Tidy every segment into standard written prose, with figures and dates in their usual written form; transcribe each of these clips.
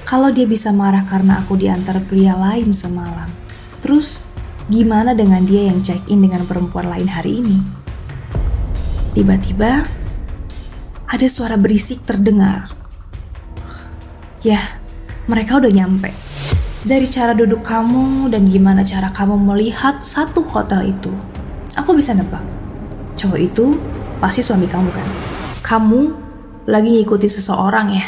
Kalau dia bisa marah karena aku diantar pria lain semalam, terus gimana dengan dia yang check-in dengan perempuan lain hari ini? Tiba-tiba ada suara berisik terdengar. Yah, mereka udah nyampe. Dari cara duduk kamu dan gimana cara kamu melihat satu hotel itu, aku bisa nebak. Cowok itu pasti suami kamu kan? Kamu lagi ngikuti seseorang ya?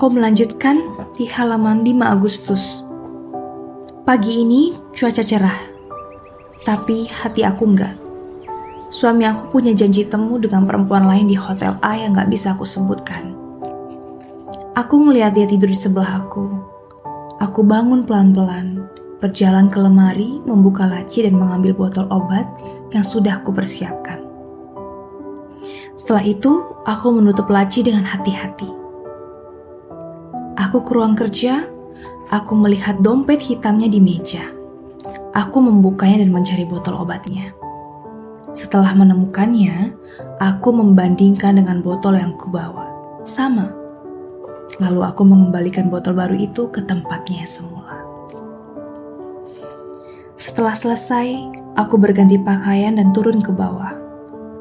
Aku melanjutkan di halaman 5 Agustus. Pagi ini cuaca cerah, tapi hati aku enggak. Suami aku punya janji temu dengan perempuan lain di hotel A yang gak bisa aku sebutkan. Aku ngeliat dia tidur di sebelah aku. Aku bangun pelan-pelan, berjalan ke lemari, membuka laci dan mengambil botol obat yang sudah aku persiapkan. Setelah itu, aku menutup laci dengan hati-hati. Aku ke ruang kerja, aku melihat dompet hitamnya di meja. Aku membukanya dan mencari botol obatnya. Setelah menemukannya, aku membandingkan dengan botol yang kubawa. Sama. Lalu aku mengembalikan botol baru itu ke tempatnya semula. Setelah selesai, aku berganti pakaian dan turun ke bawah.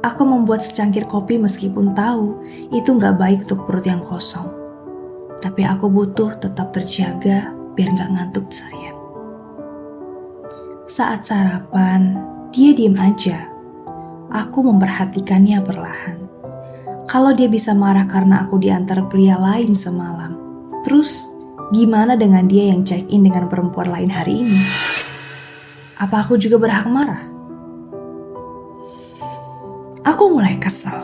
Aku membuat secangkir kopi meskipun tahu itu gak baik untuk perut yang kosong. Tapi aku butuh tetap terjaga biar gak ngantuk seharian. Saat sarapan, dia diem aja. Aku memperhatikannya perlahan. Kalau dia bisa marah karena aku diantar pria lain semalam, terus gimana dengan dia yang check-in dengan perempuan lain hari ini? Apa aku juga berhak marah? Aku mulai kesal.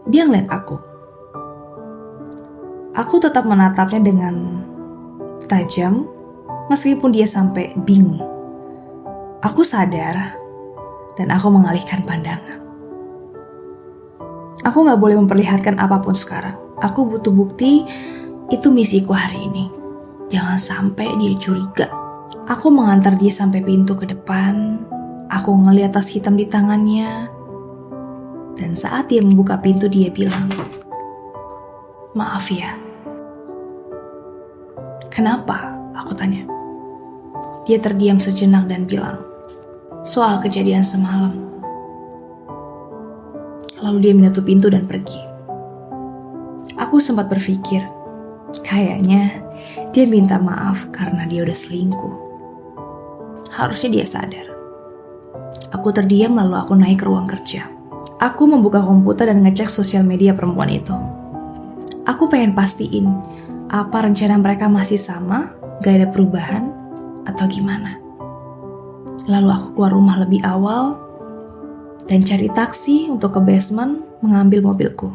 Dia ngeliat aku. Aku tetap menatapnya dengan tajam, meskipun dia sampai bingung. Aku sadar, dan aku mengalihkan pandangan. Aku gak boleh memperlihatkan apapun sekarang. Aku butuh bukti, itu misiku hari ini. Jangan sampai dia curiga. Aku mengantar dia sampai pintu ke depan. Aku ngeliat tas hitam di tangannya. Dan saat dia membuka pintu, dia bilang, "Maaf ya." "Kenapa?" aku tanya. Dia terdiam sejenak dan bilang, "Soal kejadian semalam." Lalu dia menutup pintu dan pergi. Aku sempat berpikir, kayaknya dia minta maaf karena dia udah selingkuh. Harusnya dia sadar. Aku terdiam lalu aku naik ke ruang kerja. Aku membuka komputer dan ngecek sosial media perempuan itu. Aku pengen pastiin apa rencana mereka masih sama, gak ada perubahan, atau gimana. Lalu aku keluar rumah lebih awal dan cari taksi untuk ke basement mengambil mobilku.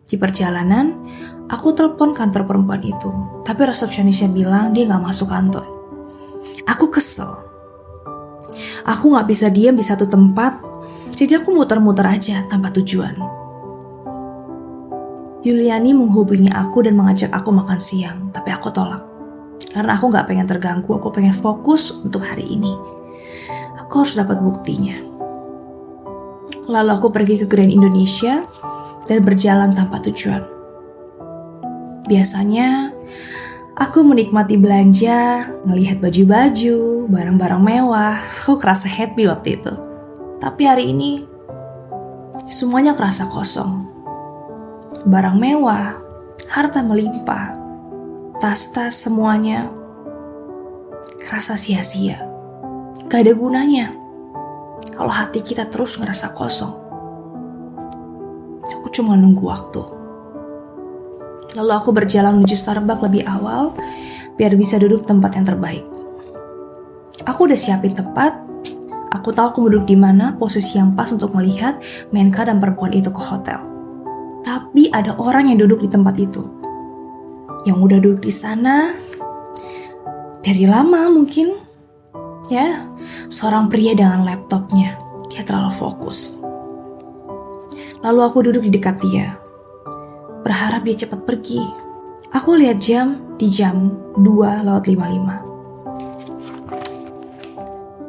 Di perjalanan, aku telepon kantor perempuan itu, tapi resepsionisnya bilang dia gak masuk kantor. Aku kesel. Aku gak bisa diam di satu tempat, jadi aku muter-muter aja tanpa tujuan. Yuliani menghubungi aku dan mengajak aku makan siang, tapi aku tolak. Karena aku gak pengen terganggu, aku pengen fokus untuk hari ini. Aku harus dapat buktinya. Lalu aku pergi ke Grand Indonesia dan berjalan tanpa tujuan. Biasanya, aku menikmati belanja, melihat baju-baju, barang-barang mewah. Aku kerasa happy waktu itu. Tapi hari ini, semuanya kerasa kosong. Barang mewah, harta melimpah, tas-tas semuanya kerasa sia-sia. Gak ada gunanya kalau hati kita terus ngerasa kosong. Aku cuma nunggu waktu. Lalu aku berjalan menuju Starbucks lebih awal biar bisa duduk tempat yang terbaik. Aku udah siapin tempat. Aku tahu aku duduk di mana, posisi yang pas untuk melihat Menka dan perempuan itu ke hotel. Tapi ada orang yang duduk di tempat itu. Yang udah duduk di sana dari lama mungkin. Ya, seorang pria dengan laptopnya. Dia terlalu fokus. Lalu aku duduk di dekat dia. Berharap dia cepat pergi. Aku lihat jam di jam 2:55.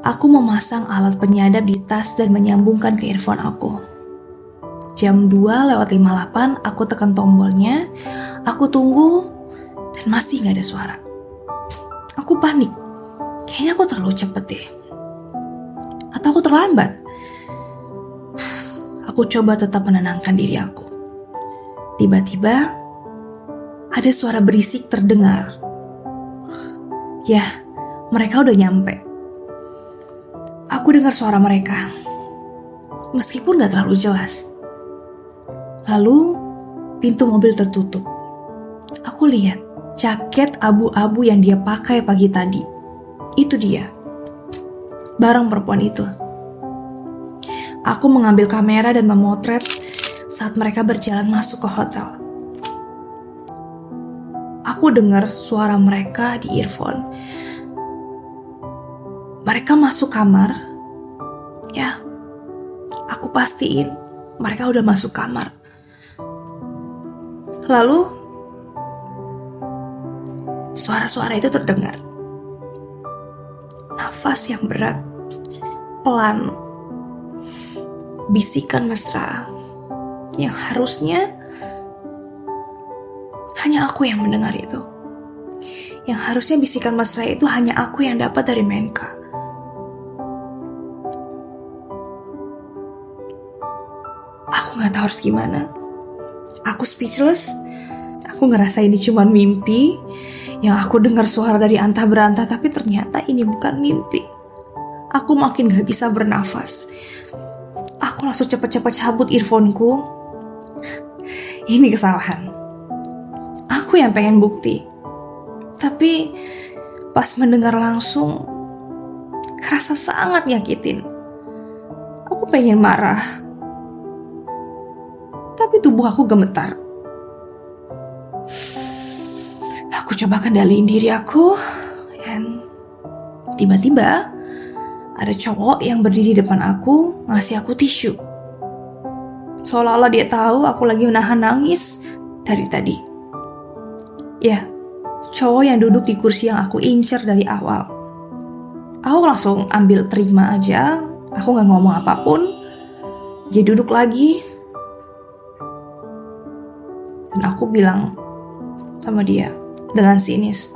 Aku memasang alat penyadap di tas dan menyambungkan ke earphone aku. Jam 2:58 aku tekan tombolnya, aku tunggu dan masih gak ada suara. Aku panik, kayaknya aku terlalu cepet deh. Atau aku terlambat? Aku coba tetap menenangkan diri aku. Tiba-tiba, ada suara berisik terdengar. Ya, mereka udah nyampe. Aku dengar suara mereka, meskipun gak terlalu jelas. Lalu, pintu mobil tertutup. Aku lihat jaket abu-abu yang dia pakai pagi tadi. Itu dia, barang perempuan itu. Aku mengambil kamera dan memotret saat mereka berjalan masuk ke hotel. Aku dengar suara mereka di earphone. Mereka masuk kamar. Ya, aku pastiin mereka udah masuk kamar. Lalu, suara-suara itu terdengar. Nafas yang berat, pelan, bisikan mesra yang harusnya hanya aku yang mendengar itu. Yang harusnya bisikan mesra itu hanya aku yang dapat dari Menka. Aku gak tahu harus gimana. Aku speechless. Aku ngerasa ini cuma mimpi. Yang aku dengar suara dari antah berantah, tapi ternyata ini bukan mimpi. Aku makin gak bisa bernafas. Aku langsung cepat-cepat cabut earphone-ku. Ini kesalahan. Aku yang pengen bukti. Tapi pas mendengar langsung, kerasa sangat nyakitin. Aku pengen marah. Tapi tubuh aku gemetar. Aku coba kendaliin diri aku. Dan tiba-tiba ada cowok yang berdiri di depan aku, ngasih aku tisu. Seolah-olah dia tahu aku lagi menahan nangis dari tadi. Ya, cowok yang duduk di kursi yang aku incer dari awal. Aku langsung ambil terima aja. Aku gak ngomong apapun. Dia duduk lagi. Dan aku bilang sama dia dengan sinis,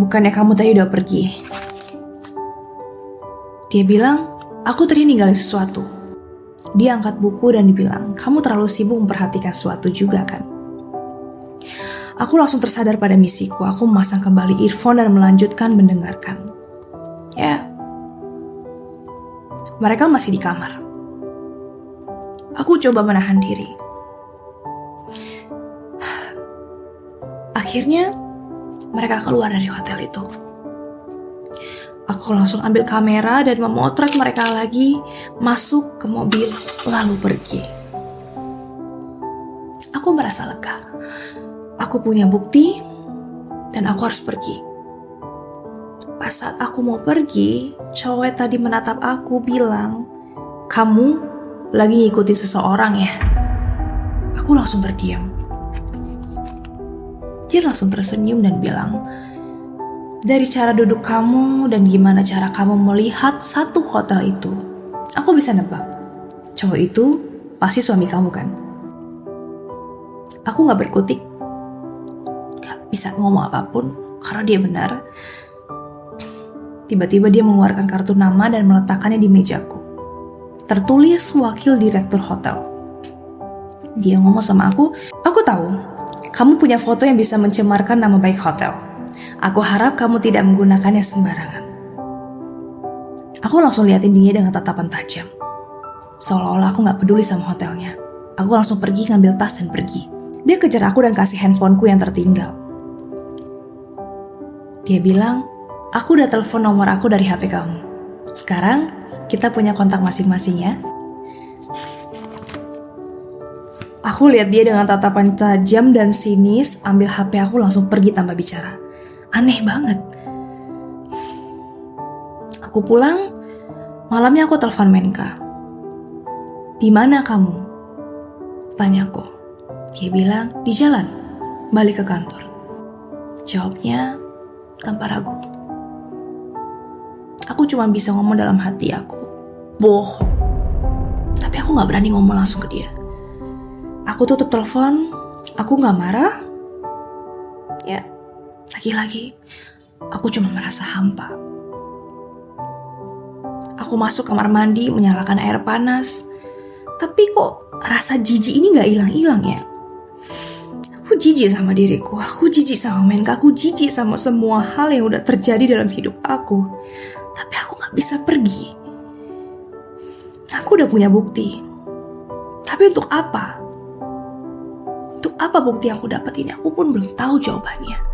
bukannya kamu tadi udah pergi? Dia bilang, aku tadi ninggalin sesuatu. Dia angkat buku dan dibilang, kamu terlalu sibuk memperhatikan sesuatu juga kan? Aku langsung tersadar pada misiku. Aku memasang kembali earphone dan melanjutkan mendengarkan. Ya, mereka masih di kamar. Aku coba menahan diri. Akhirnya, mereka keluar dari hotel itu. Aku langsung ambil kamera dan memotret mereka lagi masuk ke mobil lalu pergi. Aku merasa lega. Aku punya bukti dan aku harus pergi. Pas saat aku mau pergi, cowok tadi menatap aku bilang, kamu lagi ngikutin seseorang ya? Aku langsung terdiam. Dia langsung tersenyum dan bilang, dari cara duduk kamu dan gimana cara kamu melihat satu hotel itu, aku bisa nebak, cowok itu pasti suami kamu kan? Aku gak berkutik, gak bisa ngomong apapun karena dia benar. Tiba-tiba dia mengeluarkan kartu nama dan meletakkannya di mejaku. Tertulis wakil direktur hotel. Dia ngomong sama aku tahu kamu punya foto yang bisa mencemarkan nama baik hotel. Aku harap kamu tidak menggunakannya sembarangan. Aku langsung liatin dia dengan tatapan tajam. Seolah-olah aku gak peduli sama hotelnya. Aku langsung pergi ngambil tas dan pergi. Dia kejar aku dan kasih handphoneku yang tertinggal. Dia bilang, aku udah telepon nomor aku dari HP kamu. Sekarang kita punya kontak masing-masing ya. Aku lihat dia dengan tatapan tajam dan sinis, ambil HP aku langsung pergi tanpa bicara. Aneh banget. Aku pulang, malamnya aku telepon Menka. Di mana kamu? Tanyaku. Dia bilang, di jalan, balik ke kantor. Jawabnya tanpa ragu. Aku cuma bisa ngomong dalam hati aku, bohong. Tapi aku gak berani ngomong langsung ke dia. Aku tutup telepon, aku gak marah. Ya, lagi-lagi aku cuma merasa hampa. Aku masuk kamar mandi, menyalakan air panas. Tapi kok rasa jijik ini gak hilang-hilang ya? Aku jijik sama diriku, aku jijik sama Menka, aku jijik sama semua hal yang udah terjadi dalam hidup aku. Tapi aku gak bisa pergi. Aku udah punya bukti. Tapi untuk apa? Untuk apa bukti yang aku dapat ini? Aku pun belum tahu jawabannya.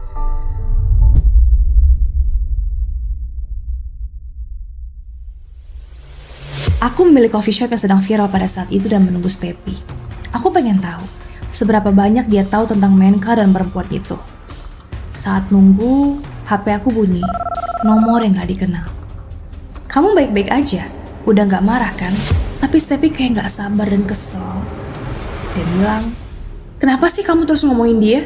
Aku memilih coffee shop yang sedang viral pada saat itu dan menunggu Stepi. Aku pengen tahu seberapa banyak dia tahu tentang Menka dan perempuan itu. Saat nunggu, HP aku bunyi, nomor yang gak dikenal. Kamu baik-baik aja? Udah gak marah kan? Tapi Stepi kayak gak sabar dan kesel. Dia bilang, kenapa sih kamu terus ngomongin dia?